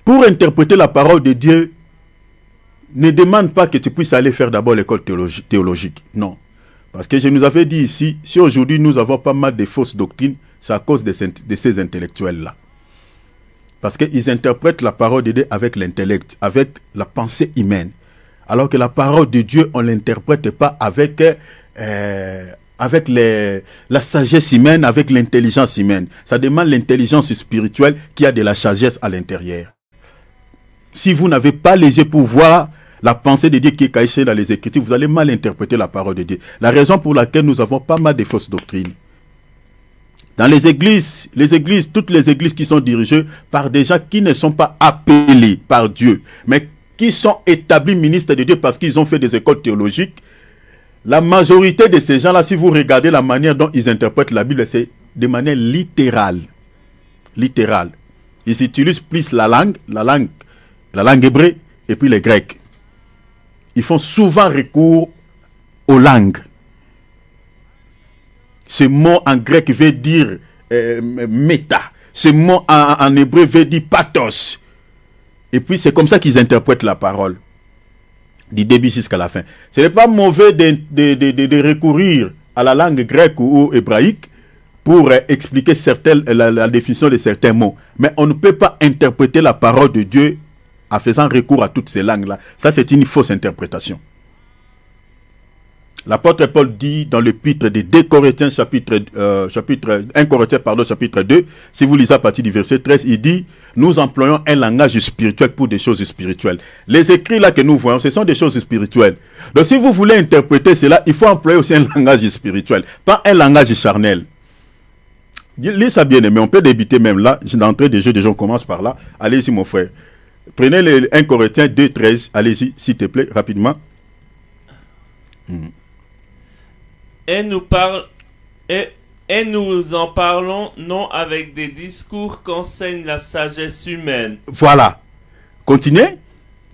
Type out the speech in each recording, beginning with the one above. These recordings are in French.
Pour interpréter la parole de Dieu, ne demande pas que tu puisses aller faire d'abord l'école théologique. Non. Parce que je nous avais dit ici, si aujourd'hui nous avons pas mal de fausses doctrines, c'est à cause de ces intellectuels-là. Parce qu'ils interprètent la parole de Dieu avec l'intellect, avec la pensée humaine. Alors que la parole de Dieu, on ne l'interprète pas avec la sagesse humaine, avec l'intelligence humaine. Ça demande l'intelligence spirituelle qui a de la sagesse à l'intérieur. Si vous n'avez pas les yeux pour voir la pensée de Dieu qui est cachée dans les Écritures, vous allez mal interpréter la parole de Dieu. La raison pour laquelle nous avons pas mal de fausses doctrines. Dans les églises, toutes les églises qui sont dirigées par des gens qui ne sont pas appelés par Dieu, mais qui sont établis ministres de Dieu parce qu'ils ont fait des écoles théologiques, la majorité de ces gens-là, si vous regardez la manière dont ils interprètent la Bible, c'est de manière littérale. Littérale. Ils utilisent plus la langue hébreu et puis les grecs. Ils font souvent recours aux langues. Ce mot en grec veut dire méta. Ce mot en hébreu veut dire pathos. Et puis c'est comme ça qu'ils interprètent la parole. Du début jusqu'à la fin. Ce n'est pas mauvais de recourir à la langue grecque ou hébraïque pour expliquer la définition de certains mots. Mais on ne peut pas interpréter la parole de Dieu en faisant recours à toutes ces langues-là. Ça, c'est une fausse interprétation. L'apôtre Paul dit dans l'épître de 2 Corinthiens, chapitre 2, si vous lisez à partir du verset 13, il dit, nous employons un langage spirituel pour des choses spirituelles. Les écrits là que nous voyons, ce sont des choses spirituelles. Donc si vous voulez interpréter cela, il faut employer aussi un langage spirituel, pas un langage charnel. Lisez ça bien aimé, on peut débuter même là, d'entrée des jeux, déjà on commence par là. Allez-y mon frère. Prenez le 1 Corinthiens 2, 13, allez-y s'il te plaît, rapidement. Et nous en parlons non avec des discours qu'enseigne la sagesse humaine. Voilà. Continuez.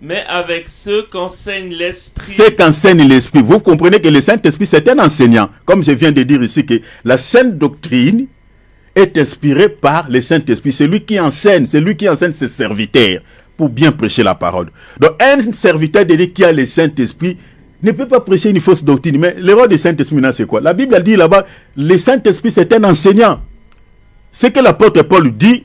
Mais avec ceux qu'enseigne l'Esprit. Ceux qu'enseigne l'Esprit. Vous comprenez que le Saint-Esprit, c'est un enseignant. Comme je viens de dire ici, que la sainte doctrine est inspirée par le Saint-Esprit. C'est lui qui enseigne ses serviteurs pour bien prêcher la parole. Donc, un serviteur de Dieu qui a le Saint-Esprit ne peut pas prêcher une fausse doctrine. Mais le rôle du Saint-Esprit, c'est quoi? La Bible a dit là-bas, le Saint-Esprit, c'est un enseignant. Ce que l'apôtre Paul dit,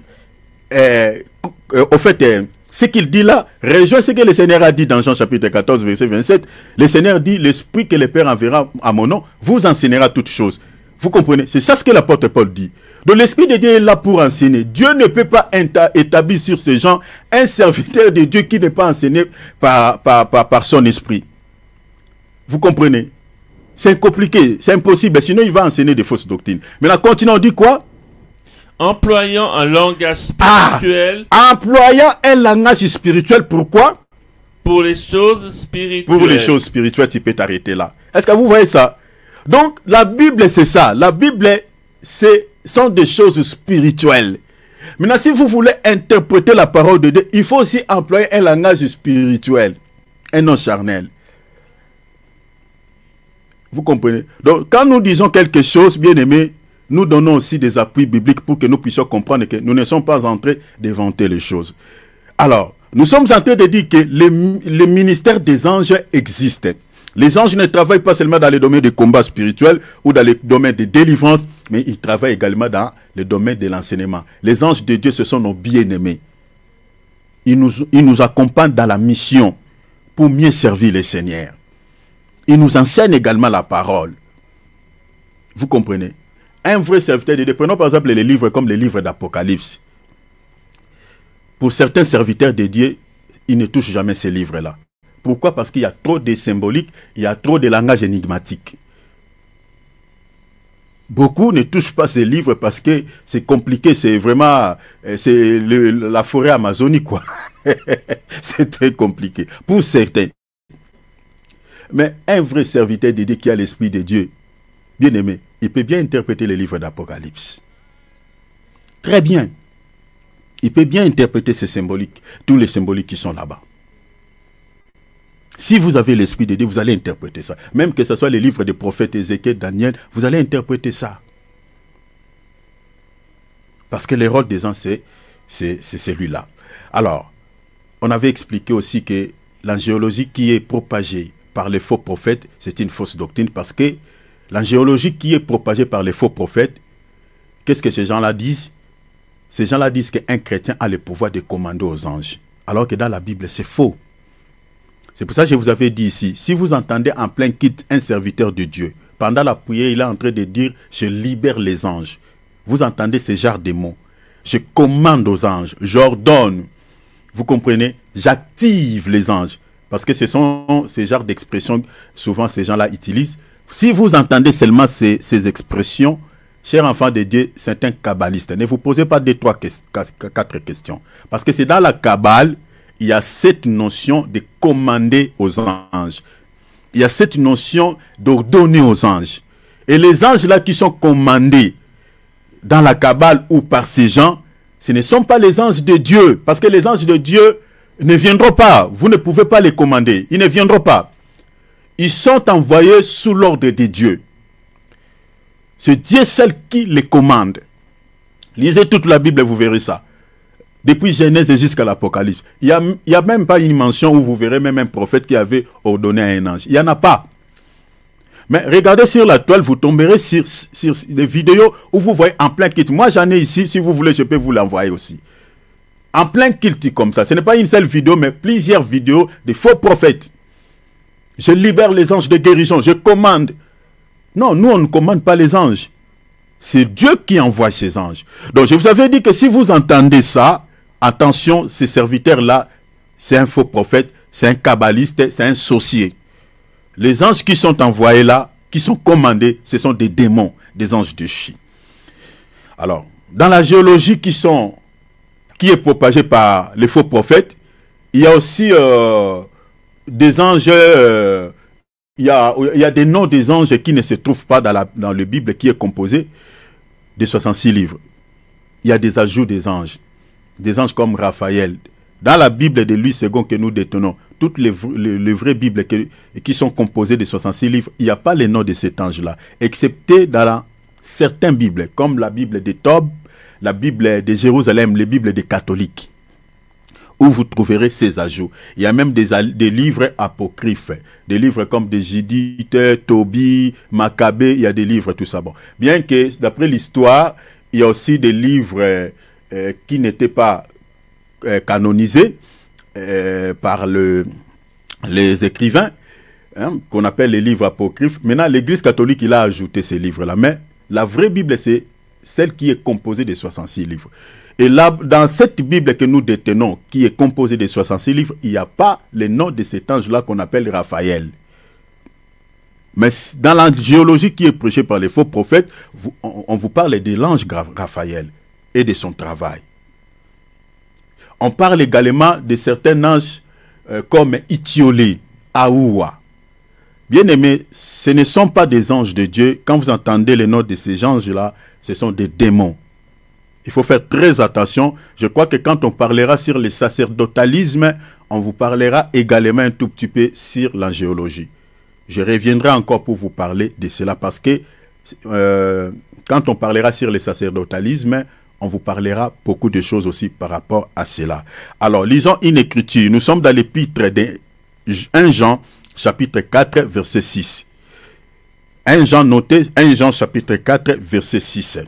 au fait, ce qu'il dit là, rejoint ce que le Seigneur a dit dans Jean chapitre 14, verset 27. Le Seigneur dit, l'Esprit que le Père enverra à mon nom, vous enseignera toutes choses. Vous comprenez? C'est ça ce que l'apôtre Paul dit. Donc l'Esprit de Dieu est là pour enseigner. Dieu ne peut pas établir sur ces gens un serviteur de Dieu qui n'est pas enseigné par son Esprit. Vous comprenez? C'est compliqué, c'est impossible, sinon il va enseigner des fausses doctrines. Mais là, continuons, on dit quoi? Employant un langage spirituel. Employant un langage spirituel, pourquoi? Pour les choses spirituelles. Pour les choses spirituelles, tu peux t'arrêter là. Est-ce que vous voyez ça? Donc, la Bible, c'est ça. La Bible, sont des choses spirituelles. Maintenant, si vous voulez interpréter la parole de Dieu, il faut aussi employer un langage spirituel, et non charnel. Vous comprenez? Donc, quand nous disons quelque chose, bien aimé, nous donnons aussi des appuis bibliques pour que nous puissions comprendre que nous ne sommes pas en train d'inventer les choses. Alors, nous sommes en train de dire que le ministère des anges existe. Les anges ne travaillent pas seulement dans les domaines de combat spirituel ou dans les domaines de délivrance, mais ils travaillent également dans le domaine de l'enseignement. Les anges de Dieu, ce sont nos bien-aimés. Ils nous accompagnent dans la mission pour mieux servir le Seigneur. Ils nous enseignent également la parole. Vous comprenez? Un vrai serviteur de Dieu, prenons par exemple les livres comme les livres d'Apocalypse. Pour certains serviteurs de Dieu, ils ne touchent jamais ces livres-là. Pourquoi? Parce qu'il y a trop de symboliques, il y a trop de langage énigmatique. Beaucoup ne touchent pas ces livres parce que c'est compliqué, c'est vraiment la forêt amazonique, quoi. C'est très compliqué pour certains. Mais un vrai serviteur de Dieu qui a l'Esprit de Dieu, bien aimé, il peut bien interpréter les livres d'Apocalypse. Très bien. Il peut bien interpréter ces symboliques, tous les symboliques qui sont là-bas. Si vous avez l'Esprit de Dieu, vous allez interpréter ça. Même que ce soit les livres des prophètes Ézéchiel, Daniel, vous allez interpréter ça. Parce que le rôle des anges, c'est celui-là. Alors, on avait expliqué aussi que l'angéologie qui est propagée par les faux prophètes, c'est une fausse doctrine, parce que l'angéologie qui est propagée par les faux prophètes, qu'est-ce que ces gens-là disent? Ces gens-là disent qu'un chrétien a le pouvoir de commander aux anges. Alors que dans la Bible, c'est faux. C'est pour ça que je vous avais dit ici, si vous entendez en plein culte un serviteur de Dieu, pendant la prière, il est en train de dire « Je libère les anges ». Vous entendez ce genre de mots. Je commande aux anges, j'ordonne. Vous comprenez? J'active les anges. Parce que ce sont ces genres d'expressions que souvent ces gens-là utilisent. Si vous entendez seulement ces expressions, cher enfant de Dieu, c'est un kabbaliste. Ne vous posez pas 2, 3, 4 questions. Parce que c'est dans la Kabbale, il y a cette notion de commander aux anges. Il y a cette notion d'ordonner aux anges. Et les anges-là qui sont commandés dans la Kabbale ou par ces gens, ce ne sont pas les anges de Dieu. Parce que les anges de Dieu ne viendront pas. Vous ne pouvez pas les commander. Ils ne viendront pas. Ils sont envoyés sous l'ordre de Dieu. C'est Dieu seul qui les commande. Lisez toute la Bible et vous verrez ça. Depuis Genèse jusqu'à l'Apocalypse. Il n'y a même pas une mention où vous verrez même un prophète qui avait ordonné à un ange. Il n'y en a pas. Mais regardez sur la toile, vous tomberez sur des vidéos où vous voyez en plein culte. Moi, j'en ai ici. Si vous voulez, je peux vous l'envoyer aussi. En plein culte comme ça. Ce n'est pas une seule vidéo, mais plusieurs vidéos de faux prophètes. Je libère les anges de guérison. Je commande. Non, nous, on ne commande pas les anges. C'est Dieu qui envoie ces anges. Donc, je vous avais dit que si vous entendez ça, attention, ces serviteurs-là, c'est un faux prophète, c'est un kabbaliste, c'est un sorcier. Les anges qui sont envoyés là, qui sont commandés, ce sont des démons, des anges de chi. Alors, dans la géologie qui est propagée par les faux prophètes, il y a aussi des anges, il y a des noms des anges qui ne se trouvent pas dans la Bible, qui est composée de 66 livres. Il y a des ajouts des anges comme Raphaël. Dans la Bible de Louis II que nous détenons, toutes les vraies Bibles qui sont composées de 66 livres, il n'y a pas les noms de cet ange-là, excepté dans certaines Bibles, comme la Bible de Tob, la Bible de Jérusalem, les Bibles des catholiques, où vous trouverez ces ajouts. Il y a même des livres apocryphes, des livres comme des Judith, Tobie, Maccabée, il y a des livres, tout ça. Bon. Bien que, d'après l'histoire, il y a aussi des livres qui n'étaient pas canonisés par les écrivains, hein, qu'on appelle les livres apocryphes. Maintenant, l'Église catholique, il a ajouté ces livres-là. Mais la vraie Bible, c'est celle qui est composée de 66 livres. Et là, dans cette Bible que nous détenons, qui est composée de 66 livres, il n'y a pas le nom de cet ange-là qu'on appelle Raphaël. Mais dans la géologie qui est prêchée par les faux prophètes, on vous parle de l'ange Raphaël et de son travail. On parle également de certains anges comme Itiolé, Aoua. Bien aimés, ce ne sont pas des anges de Dieu. Quand vous entendez les noms de ces anges-là, ce sont des démons. Il faut faire très attention. Je crois que quand on parlera sur le sacerdotalisme, on vous parlera également un tout petit peu sur l'angéologie. Je reviendrai encore pour vous parler de cela parce que quand on parlera sur le sacerdotalisme, on vous parlera beaucoup de choses aussi par rapport à cela. Alors, lisons une écriture. Nous sommes dans l'épître de 1 Jean, chapitre 4, verset 6. 1 Jean, notez 1 Jean, chapitre 4, verset 6.